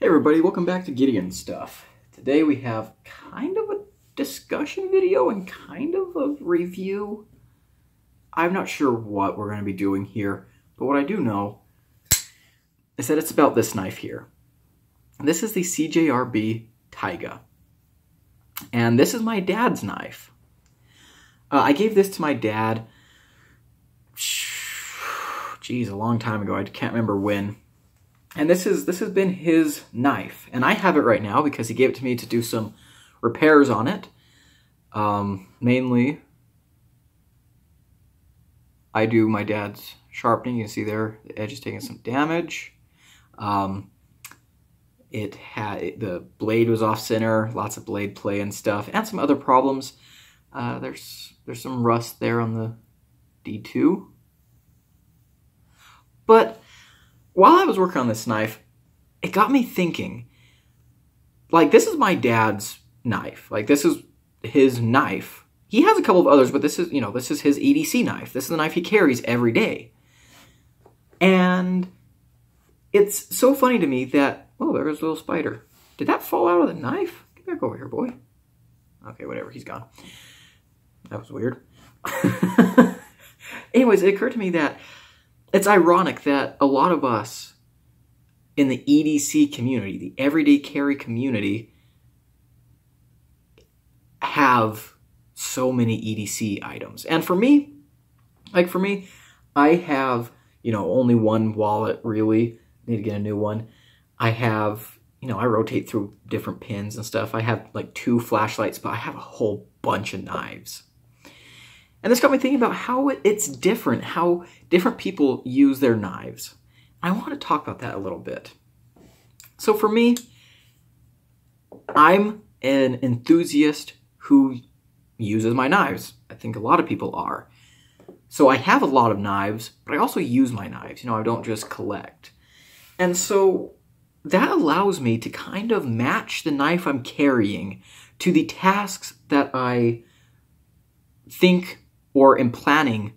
Hey everybody, welcome back to Gideon Stuff. Today we have kind of a discussion video and kind of a review. I'm not sure what we're going to be doing here, but what I do know is that it's about this knife here. This is the Cjrb Taiga. And this is my dad's knife. I gave this to my dad, geez, a long time ago. I can't remember when. And this has been his knife, and I have it right now because he gave it to me to do some repairs on it. Mainly, I do my dad's sharpening. You can see there, the edge is taking some damage. The blade was off center, lots of blade play and stuff, and some other problems. There's some rust there on the D2, but while I was working on this knife, it got me thinking, like, this is my dad's knife. Like, this is his knife. He has a couple of others, but this is, this is his EDC knife. This is the knife he carries every day. And it's so funny to me that, oh, there goes a little spider. Did that fall out of the knife? Get back over here, boy. Okay, whatever, he's gone. That was weird. Anyways, it occurred to me that it's ironic that a lot of us in the EDC community, the everyday carry community, have so many EDC items. And for me, I have, only one wallet really. Need to get a new one. I have, I rotate through different pins and stuff. I have like 2 flashlights, but I have a whole bunch of knives. And this got me thinking about how it's different, how different people use their knives. I want to talk about that a little bit. So for me, I'm an enthusiast who uses my knives. I think a lot of people are. So I have a lot of knives, but I also use my knives. I don't just collect. And so that allows me to kind of match the knife I'm carrying to the tasks that I think or am planning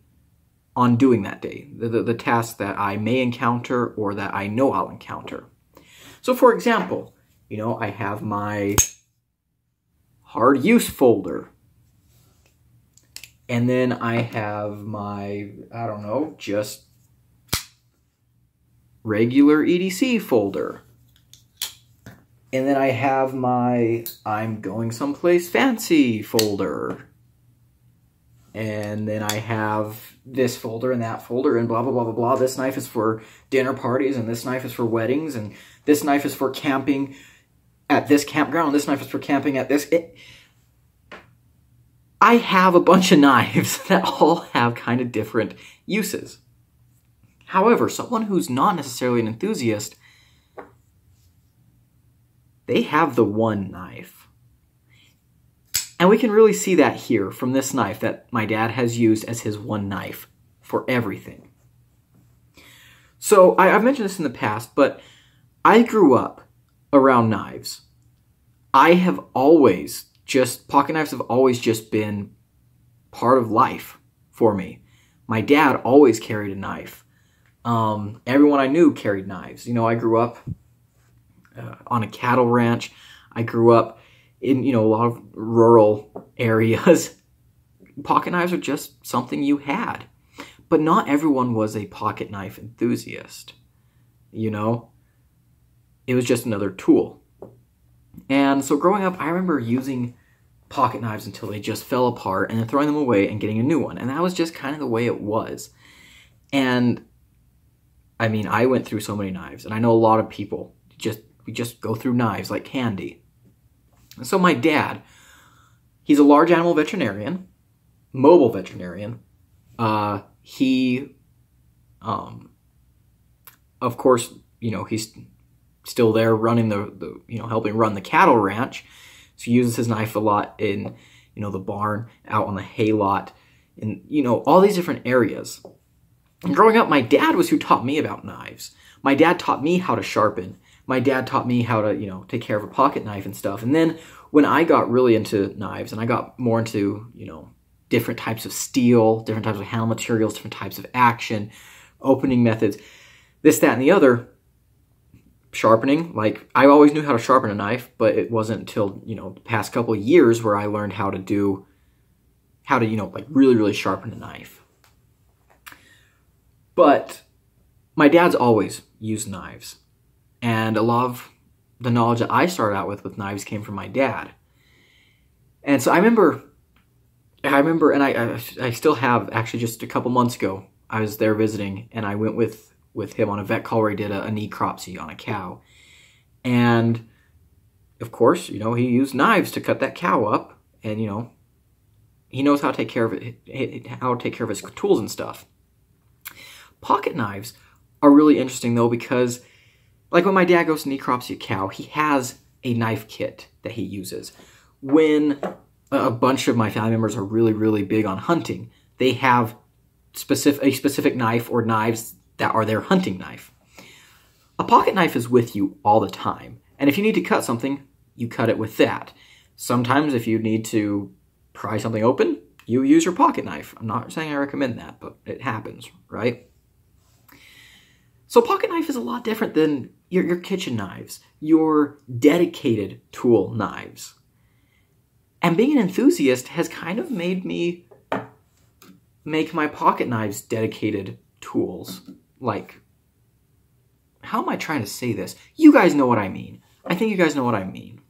on doing that day, the tasks that I may encounter or that I know I'll encounter. So for example, I have my hard use folder. And then I have my, just regular EDC folder. And then I have my I'm going someplace fancy folder. And then I have this folder and that folder and blah, blah, blah, blah, blah. This knife is for dinner parties, and this knife is for weddings, and this knife is for camping at this campground, and this knife is for camping at this. I have a bunch of knives that all have kind of different uses. However, someone who's not necessarily an enthusiast, they have the one knife. And we can really see that here from this knife that my dad has used as his one knife for everything. So I've mentioned this in the past, but I grew up around knives. Pocket knives have always just been part of life for me. My dad always carried a knife. Everyone I knew carried knives. I grew up on a cattle ranch. I grew up in, a lot of rural areas. Pocket knives are just something you had. But not everyone was a pocket knife enthusiast. It was just another tool. And so growing up, I remember using pocket knives until they just fell apart and then throwing them away and getting a new one. And that was just kind of the way it was. And I went through so many knives, and I know a lot of people we just go through knives like candy. And so my dad, he's a large animal veterinarian, mobile veterinarian. He, of course, he's still there running helping run the cattle ranch. So he uses his knife a lot in, the barn, out on the hay lot, in, all these different areas. And growing up, my dad was who taught me about knives. My dad taught me how to sharpen. My dad taught me how to, take care of a pocket knife and stuff. And then when I got really into knives and I got more into, different types of steel, different types of handle materials, different types of action, opening methods, this, that, and the other, sharpening. Like, I always knew how to sharpen a knife, but it wasn't until, you know, the past couple of years where I learned how to, you know, like really, really sharpen a knife. But my dad's always used knives. And a lot of the knowledge that I started out with knives came from my dad. And so I remember, and I still have, actually just a couple months ago, I was there visiting, and I went with him on a vet call where he did a necropsy on a cow. And of course, you know, he used knives to cut that cow up, and, you know, he knows how to take care of it, how to take care of his tools and stuff. Pocket knives are really interesting though, because like when my dad goes to necropsy a cow, he has a knife kit that he uses. When a bunch of my family members are really, really big on hunting, they have a specific knife or knives that are their hunting knife. A pocket knife is with you all the time. And if you need to cut something, you cut it with that. Sometimes if you need to pry something open, you use your pocket knife. I'm not saying I recommend that, but it happens, right? So pocket knife is a lot different than your kitchen knives, your dedicated tool knives. And being an enthusiast has kind of made me make my pocket knives dedicated tools. Like, how am I trying to say this? You guys know what I mean. I think you guys know what I mean.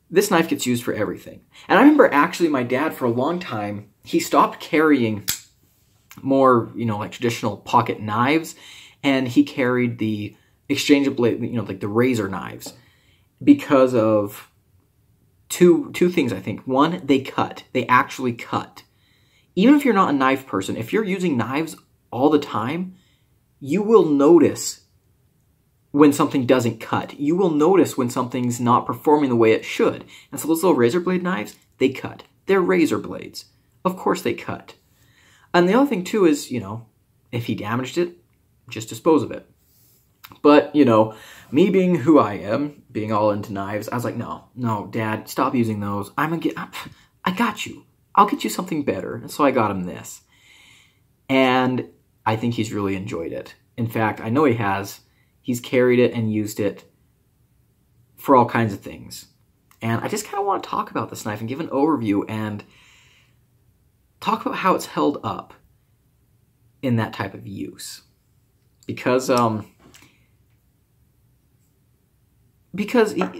This knife gets used for everything. And I remember actually my dad, for a long time, he stopped carrying more, you know, like traditional pocket knives, and he carried the exchangeable, you know, like the razor knives, because of two things, I think. One, they cut. They actually cut. Even if you're not a knife person, if you're using knives all the time, you will notice when something doesn't cut. You will notice when something's not performing the way it should. And so those little razor blade knives, they cut. They're razor blades. Of course they cut. And the other thing too is, you know, if he damaged it, just dispose of it. But, you know, me being who I am, being all into knives, I was like, no, Dad, stop using those. I got you. I'll get you something better. And so I got him this. And I think he's really enjoyed it. In fact, I know he has. He's carried it and used it for all kinds of things. And I just kind of want to talk about this knife and give an overview and talk about how it's held up in that type of use. Because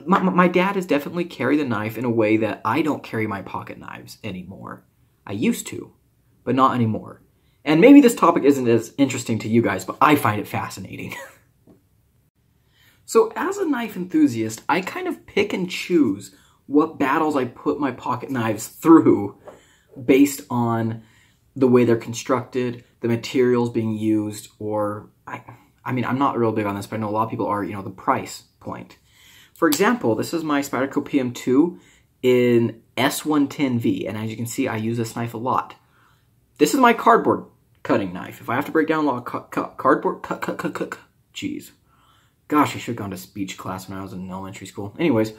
my dad has definitely carried the knife in a way that I don't carry my pocket knives anymore. I used to, but not anymore. And maybe this topic isn't as interesting to you guys, but I find it fascinating. So as a knife enthusiast, I kind of pick and choose what battles I put my pocket knives through based on the way they're constructed, the materials being used, or, I mean, I'm not real big on this, but I know a lot of people are, you know, the price point. For example, this is my Spyderco PM2 in S110v, and as you can see, I use this knife a lot. This is my cardboard cutting knife. If I have to break down a lot of cardboard, jeez. Gosh, I should have gone to speech class when I was in elementary school. Anyways,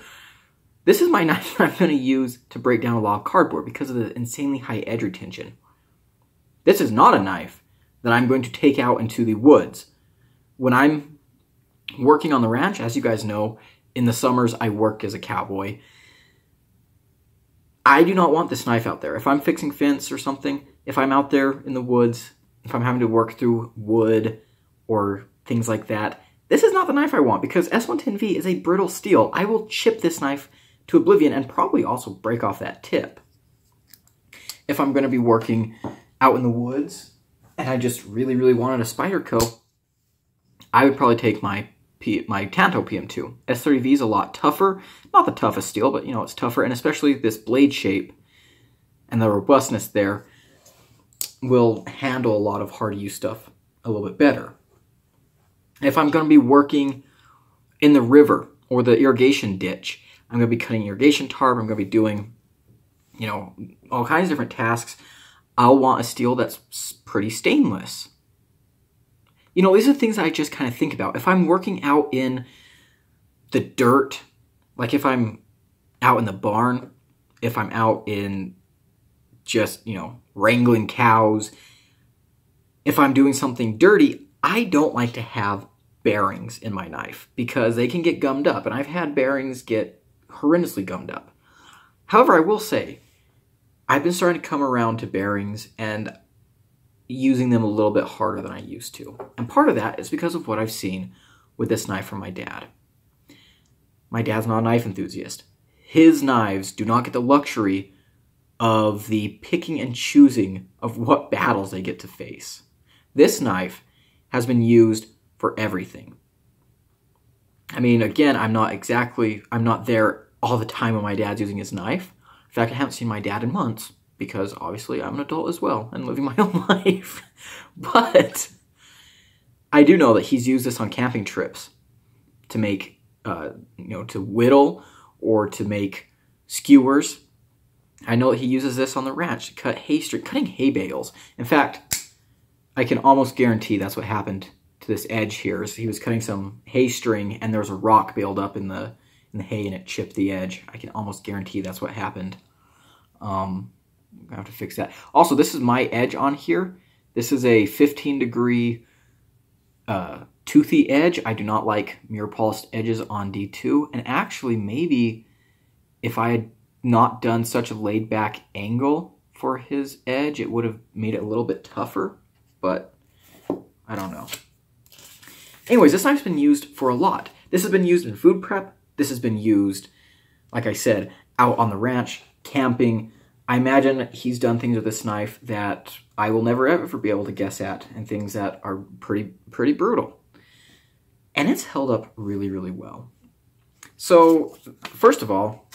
this is my knife that I'm going to use to break down a lot of cardboard because of the insanely high edge retention. This is not a knife that I'm going to take out into the woods. When I'm working on the ranch, as you guys know, in the summers I work as a cowboy. I do not want this knife out there. If I'm fixing fence or something, if I'm out there in the woods, if I'm having to work through wood or things like that, this is not the knife I want, because S110v is a brittle steel. I will chip this knife to oblivion and probably also break off that tip. If I'm going to be working out in the woods and I just really, really wanted a Spyderco, I would probably take my Tanto PM2. S30v is a lot tougher. Not the toughest steel, but, you know, it's tougher. And especially this blade shape and the robustness there will handle a lot of hard-to-use stuff a little bit better. If I'm going to be working in the river or the irrigation ditch, I'm going to be cutting irrigation tarp, I'm going to be doing, you know, all kinds of different tasks, I'll want a steel that's pretty stainless. You know, these are things I just kind of think about. If I'm working out in the dirt, like if I'm out in the barn, if I'm out in just, you know, wrangling cows, if I'm doing something dirty, I don't like to have bearings in my knife because they can get gummed up, and I've had bearings get horrendously gummed up. However, I will say, I've been starting to come around to bearings and using them a little bit harder than I used to. And part of that is because of what I've seen with this knife from my dad. My dad's not a knife enthusiast. His knives do not get the luxury of the picking and choosing of what battles they get to face. This knife has been used for everything. I mean, again, I'm not there all the time when my dad's using his knife. In fact, I haven't seen my dad in months because obviously I'm an adult as well and living my own life. But I do know that he's used this on camping trips to make, to whittle or to make skewers. I know that he uses this on the ranch to cut cutting hay bales. In fact, I can almost guarantee that's what happened to this edge here. Is he was cutting some hay string and there was a rock bailed up in the hay and it chipped the edge. I can almost guarantee that's what happened. I'm gonna have to fix that. Also, this is my edge on here. This is a 15-degree toothy edge. I do not like mirror polished edges on D2. And actually, maybe if I had not done such a laid back angle for his edge, it would have made it a little bit tougher, but I don't know. Anyways, this knife's been used for a lot. This has been used in food prep. This has been used, like I said, out on the ranch, camping. I imagine he's done things with this knife that I will never ever be able to guess at, and things that are pretty brutal. And it's held up really, really well. So, first of all,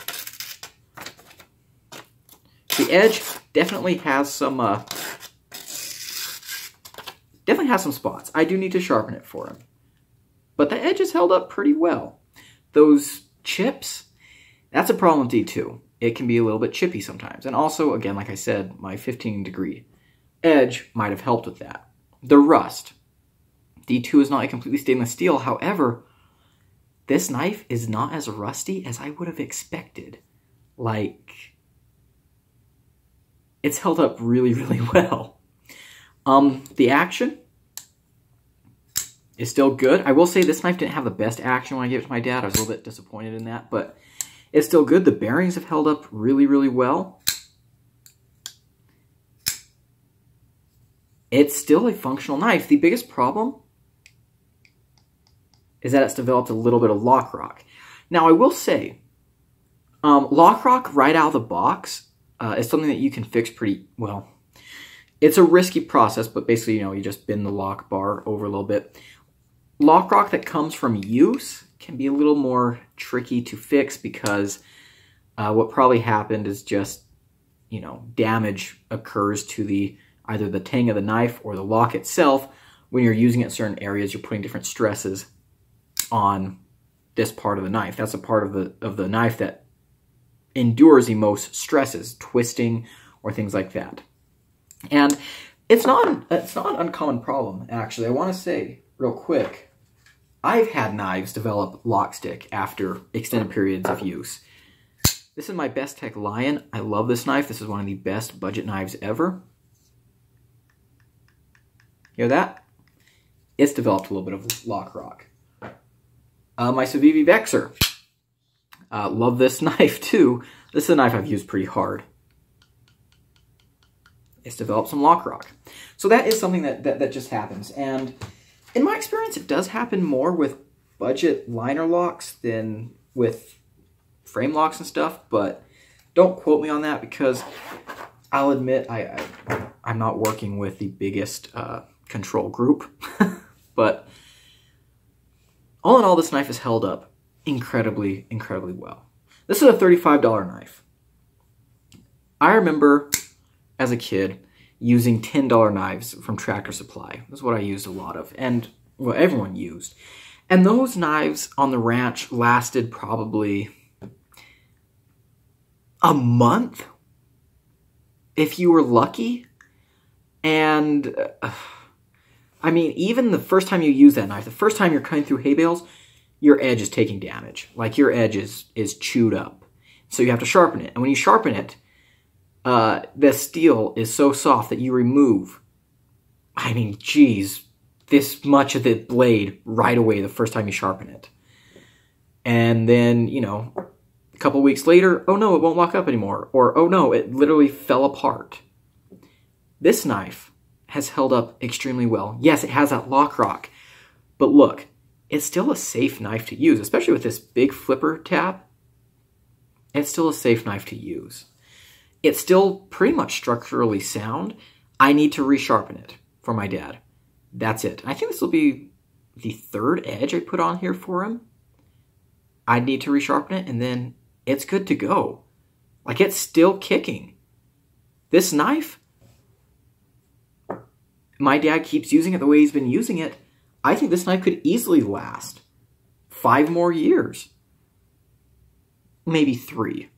the edge definitely has some spots. I do need to sharpen it for him. But the edge is held up pretty well. Those chips, that's a problem with D2. It can be a little bit chippy sometimes. And also, again, like I said, my 15-degree edge might have helped with that. The rust. D2 is not a completely stainless steel. However, this knife is not as rusty as I would have expected. Like, it's held up really, really well. The action is still good. I will say this knife didn't have the best action when I gave it to my dad. I was a little bit disappointed in that, but it's still good. The bearings have held up really, really well. It's still a functional knife. The biggest problem is that it's developed a little bit of lock rock. Now, I will say, lock rock right out of the box is something that you can fix pretty well. It's a risky process, but basically, you just bend the lock bar over a little bit. Lock rock that comes from use can be a little more tricky to fix because what probably happened is just, damage occurs to either the tang of the knife or the lock itself. When you're using it in certain areas, you're putting different stresses on this part of the knife. That's a part of the knife that endures the most stresses, twisting or things like that. And it's not an uncommon problem, actually. I want to say real quick, I've had knives develop lock stick after extended periods of use. This is my Best Tech Lion. I love this knife. This is one of the best budget knives ever. Hear that? It's developed a little bit of lock rock. My Cjrb Vexer. Love this knife too. This is a knife I've used pretty hard. It's developed some lock rock. So that is something that just happens. And in my experience, it does happen more with budget liner locks than with frame locks and stuff, but don't quote me on that because I'll admit I'm not working with the biggest control group. But all in all, this knife is held up incredibly, incredibly well. This is a $35 knife. I remember as a kid using $10 knives from Tractor Supply. That's what I used a lot of, and what everyone used. And those knives on the ranch lasted probably a month, if you were lucky. And I mean, even the first time you use that knife, the first time you're cutting through hay bales, your edge is taking damage. Like, your edge is chewed up. So you have to sharpen it. And when you sharpen it, the steel is so soft that you remove, I mean, geez, this much of the blade right away the first time you sharpen it. And then, you know, a couple weeks later, oh no, it won't lock up anymore. Or, oh no, it literally fell apart. This knife has held up extremely well. Yes, it has that lock rock. But look, it's still a safe knife to use, especially with this big flipper tab. It's still a safe knife to use. It's still pretty much structurally sound. I need to resharpen it for my dad. That's it. I think this will be the third edge I put on here for him. I need to resharpen it, and then it's good to go. Like, it's still kicking. This knife, my dad keeps using it the way he's been using it. I think this knife could easily last 5 more years. Maybe 3.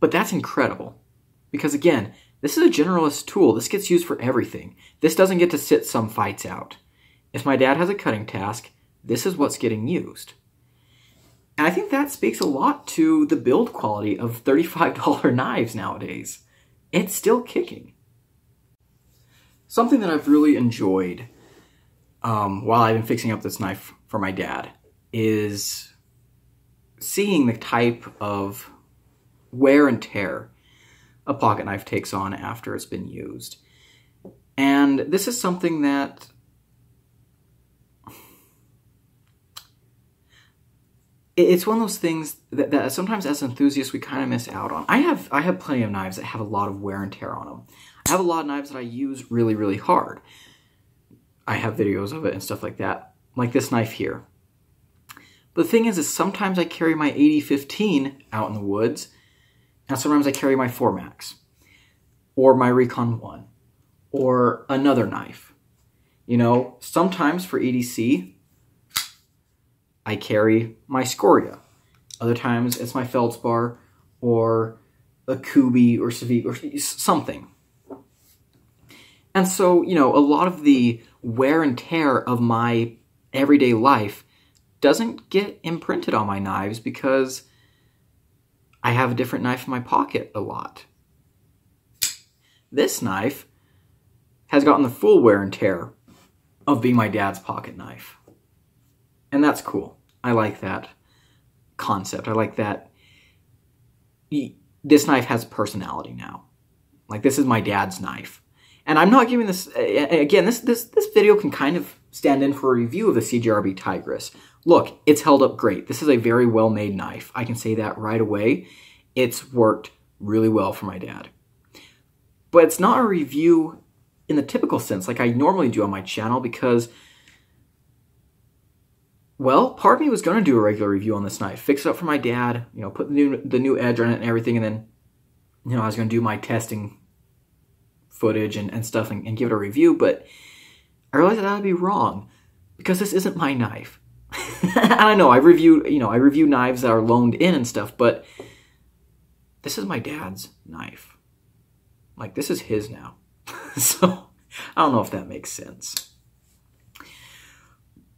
But that's incredible. Because again, this is a generalist tool. This gets used for everything. This doesn't get to sit some fights out. If my dad has a cutting task, this is what's getting used. And I think that speaks a lot to the build quality of $35 knives nowadays. It's still kicking. Something that I've really enjoyed while I've been fixing up this knife for my dad is seeing the type of wear and tear a pocket knife takes on after it's been used. And this is something that it's one of those things that sometimes as enthusiasts we kind of miss out on. I have plenty of knives that have a lot of wear and tear on them. I have a lot of knives that I use really, really hard. I have videos of it and stuff like that, like this knife here. But the thing is sometimes I carry my 8015 out in the woods, and sometimes I carry my 4-Max, or my Recon 1, or another knife. You know, sometimes for EDC, I carry my Scoria. Other times it's my Feldspar, or a Kubi, or Civic, or something. And so, you know, a lot of the wear and tear of my everyday life doesn't get imprinted on my knives because I have a different knife in my pocket a lot. This knife has gotten the full wear and tear of being my dad's pocket knife. And that's cool. I like that concept. I like that this knife has personality now. Like, this is my dad's knife. And I'm not giving this, again, this video can kind of stand in for a review of the Cjrb Taiga. Look, it's held up great. This is a very well-made knife. I can say that right away. It's worked really well for my dad. But it's not a review in the typical sense like I normally do on my channel because, well, part of me was going to do a regular review on this knife, fix it up for my dad, you know, put the new edge on it and everything, and then, you know, I was going to do my testing footage and stuff and give it a review, but I realized that would be wrong because this isn't my knife. And I know I review knives that are loaned in and stuff, but this is my dad's knife. Like, this is his now. So I don't know if that makes sense.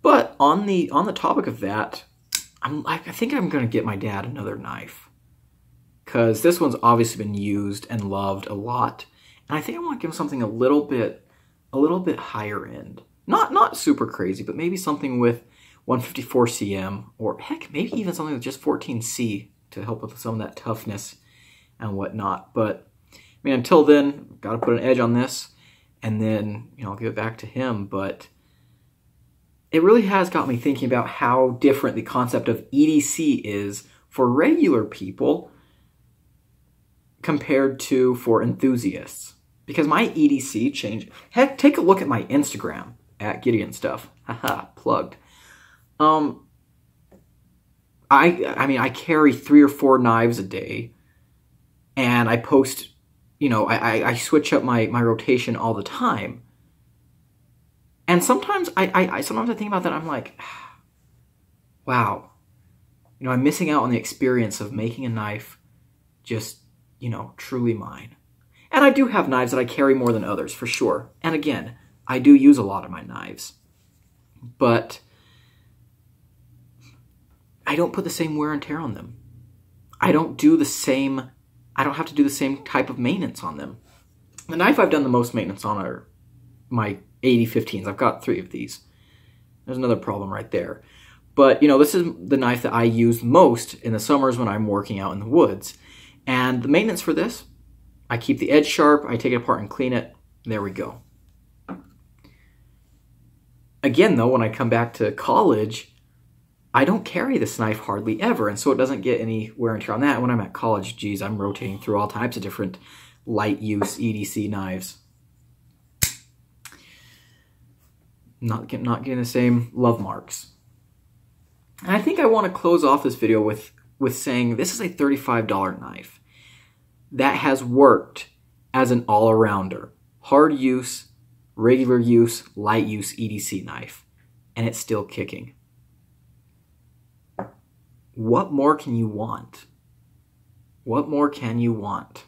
But on the topic of that, I think I'm going to get my dad another knife because this one's obviously been used and loved a lot. And I think I want to give him something a little bit higher end. Not super crazy, but maybe something with 154 cm, or heck, maybe even something with just 14C to help with some of that toughness and whatnot. But I mean, until then, got to put an edge on this, and then, you know, I'll give it back to him. But it really has got me thinking about how different the concept of EDC is for regular people compared to for enthusiasts. Because my EDC changed. Heck, take a look at my Instagram at Gideon Stuff. Haha, plugged. I mean, I carry 3 or 4 knives a day, and I post, you know, I switch up my rotation all the time. And sometimes I think about that. I'm like, wow, you know, I'm missing out on the experience of making a knife just, you know, truly mine. And I do have knives that I carry more than others, for sure. And again, I do use a lot of my knives. But I don't put the same wear and tear on them. I don't have to do the same type of maintenance on them. The knife I've done the most maintenance on are my 8015s. I've got 3 of these. There's another problem right there. But, you know, this is the knife that I use most in the summers when I'm working out in the woods. And the maintenance for this, I keep the edge sharp, I take it apart and clean it. There we go. Again, though, when I come back to college, I don't carry this knife hardly ever, and so it doesn't get any wear and tear on that. When I'm at college, geez, I'm rotating through all types of different light-use EDC knives. Not getting the same love marks. And I think I want to close off this video with saying this is a $35 knife that has worked as an all-arounder. Hard use, regular use, light use EDC knife. And it's still kicking. What more can you want? What more can you want?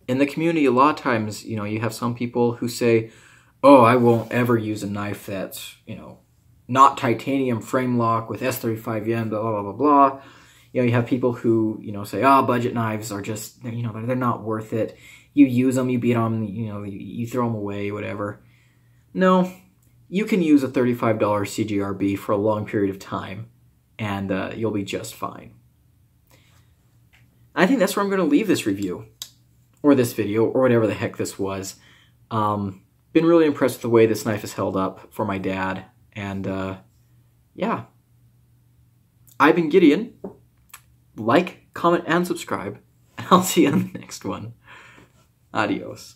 In the community, a lot of times, you know, you have some people who say, oh, I won't ever use a knife that's, you know, not titanium frame lock with S30v Is, blah, blah, blah, blah. You know, you have people who, you know, say, oh, budget knives are just, you know, they're not worth it. You use them, you beat them, you know, you throw them away, whatever. No, you can use a $35 CJRB for a long period of time, and you'll be just fine. I think that's where I'm going to leave this review, or this video, or whatever the heck this was. Been really impressed with the way this knife is held up for my dad, and yeah. I've been Gideon. Like, comment, and subscribe, and I'll see you on the next one. Adios.